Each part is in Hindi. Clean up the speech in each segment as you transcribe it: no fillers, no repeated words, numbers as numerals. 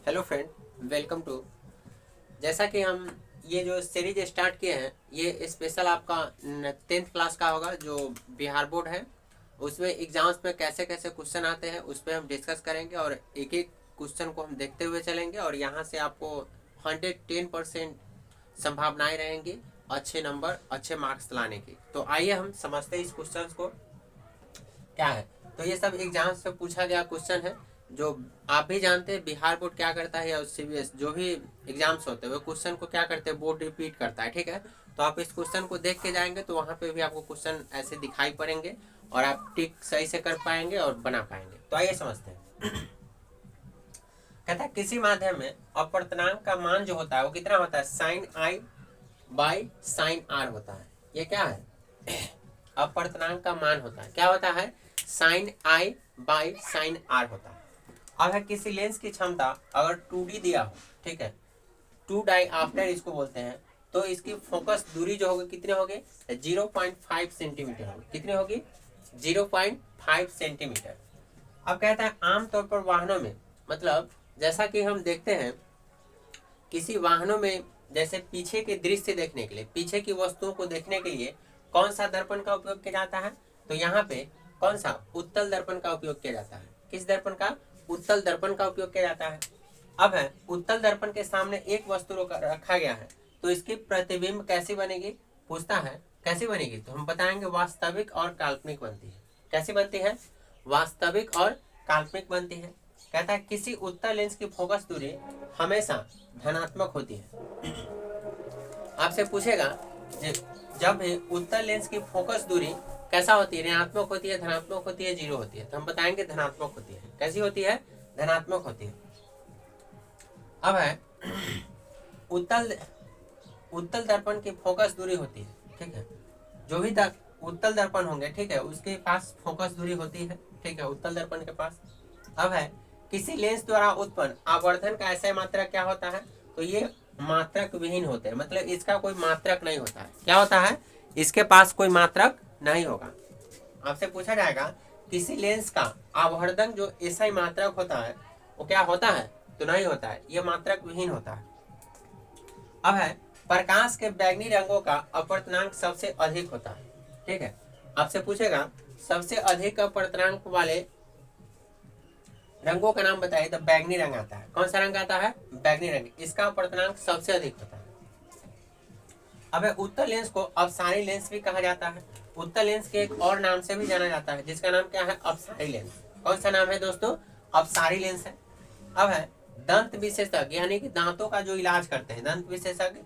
Hello friend, welcome to. जैसा कि हम ये जो सीरीज स्टार्ट किए हैं ये स्पेशल आपका 10th क्लास का होगा जो बिहार बोर्ड है। उसमें एग्जाम्स में कैसे कैसे क्वेश्चन आते हैं उस पर हम डिस्कस करेंगे और एक एक क्वेश्चन को हम देखते हुए चलेंगे और यहाँ से आपको 110% संभावनाएं रहेंगी अच्छे नंबर अच्छे मार्क्स लाने की। तो आइए हम समझते हैं इस क्वेश्चन को क्या है। तो ये सब एग्जाम्स में पूछा गया क्वेश्चन है जो आप भी जानते हैं बिहार बोर्ड क्या करता है या सीबीएस जो भी एग्जाम्स होते हैं वो क्वेश्चन को क्या करते हैं, बोर्ड रिपीट करता है। ठीक है, तो आप इस क्वेश्चन को देख के जाएंगे तो वहाँ पे भी आपको क्वेश्चन ऐसे दिखाई पड़ेंगे और आप टिक सही से कर पाएंगे और बना पाएंगे। तो आइए समझते हैं। कहता है किसी माध्यम में अपवर्तनांक का मान जो होता है वो कितना होता है, sine i by sine r होता है। ये क्या है, अपवर्तनांक का मान होता है। क्या होता है, sine i by sine r होता है। अब है किसी लेंस की क्षमता अगर 2D दिया हो, ठीक है, 2 डायऑप्टर इसको बोलते हैं, तो इसकी फोकस दूरी जो होगी कितनी होगी, 0.5 सेंटीमीटर होगी। कितनी होगी, 0.5 सेंटीमीटर। अब कहता है आमतौर पर वाहनों में, मतलब जैसा कि हम देखते हैं किसी वाहनों में, जैसे पीछे के दृश्य देखने के लिए, पीछे की वस्तुओं को देखने के लिए कौन सा दर्पण का उपयोग किया जाता है, तो यहाँ पे कौन सा, उत्तल दर्पण का उपयोग किया जाता है। किस दर्पण का, उत्तल दर्पण का उपयोग किया जाता है। अब है उत्तल दर्पण के सामने एक वस्तु रखा गया है तो इसकी प्रतिबिंब कैसी बनेगी, पूछता है कैसी बनेगी, तो हम बताएंगे वास्तविक और काल्पनिक बनती है। कैसी बनती है, वास्तविक और काल्पनिक बनती है। कहता है किसी उत्तल लेंस की फोकस दूरी हमेशा धनात्मक होती है। आपसे पूछेगा जब भी उत्तल लेंस की फोकस दूरी कैसा होती है, ऋणात्मक होती है, धनात्मक होती है, जीरो होती है, तो हम बताएंगे धनात्मक होती है। कैसी होती है, धनात्मक होती है। अब है उत्तल दर्पण की फोकस दूरी होती है, ठीक है, जो भी उत्तल दर्पण होंगे, ठीक है, उसके पास फोकस दूरी होती है, ठीक है, उत्तल दर्पण के पास। अब है किसी लेंस द्वारा उत्पन्न आवर्धन का ऐसा मात्रक क्या होता है, तो ये मात्रक विहीन होते हैं, मतलब इसका कोई मात्रक नहीं होता है। क्या होता है, इसके पास कोई मात्रक नहीं होगा। आपसे पूछा जाएगा किसी लेंस का आवर्धन जो ऐसा मात्रक होता है वो क्या होता है, तो नहीं होता है, ये मात्रक विहीन होता है। अब है प्रकाश के बैंगनी रंगों का अपवर्तनांक सबसे अधिक होता है। ठीक है, आपसे पूछेगा सबसे अधिक अपवर्तनांक वाले रंगों का नाम बताइए, तो बैंगनी रंग आता है। कौन सा रंग आता है, बैंगनी रंग, इसका अपवर्तनांक सबसे अधिक होता है। अब उत्तल लेंस को अपसारी लेंस भी कहा जाता है। उत्तल लेंस के एक और नाम से भी जाना जाता है जिसका नाम क्या है, अपसारी लेंस। कौन सा नाम है दोस्तों, अपसारी लेंस है। अब है दंत विशेषज्ञ यानी कि दांतों का जो इलाज करते हैं, दंत विशेषज्ञ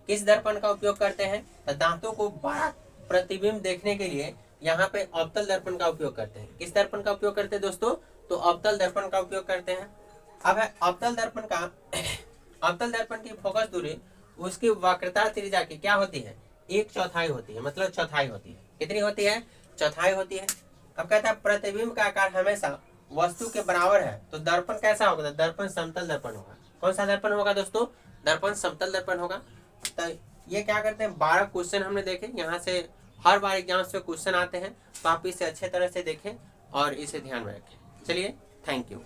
किस दर्पण का उपयोग करते हैं, तो दांतों को बड़ा प्रतिबिंब देखने के लिए यहाँ पे अवतल दर्पण का उपयोग करते हैं। किस दर्पण का उपयोग करते हैं दोस्तों, तो अवतल दर्पण का उपयोग करते हैं। अब है अवतल दर्पण की फोकस दूरी उसकी वक्रता त्रिज्या की क्या होती है, 1/4 होती है, मतलब चौथाई होती है। कितनी होती है, चौथाई होती है। अब कहता है प्रतिबिंब का आकार हमेशा वस्तु के बराबर है तो दर्पण कैसा होगा, दर्पण समतल दर्पण होगा। कौन सा दर्पण होगा दोस्तों, दर्पण समतल दर्पण होगा। तो ये क्या करते हैं, 12 क्वेश्चन हमने देखे, यहाँ से हर बार एग्जाम्स में क्वेश्चन आते हैं, तो आप इसे अच्छे तरह से देखें और इसे ध्यान में रखें। चलिए, थैंक यू।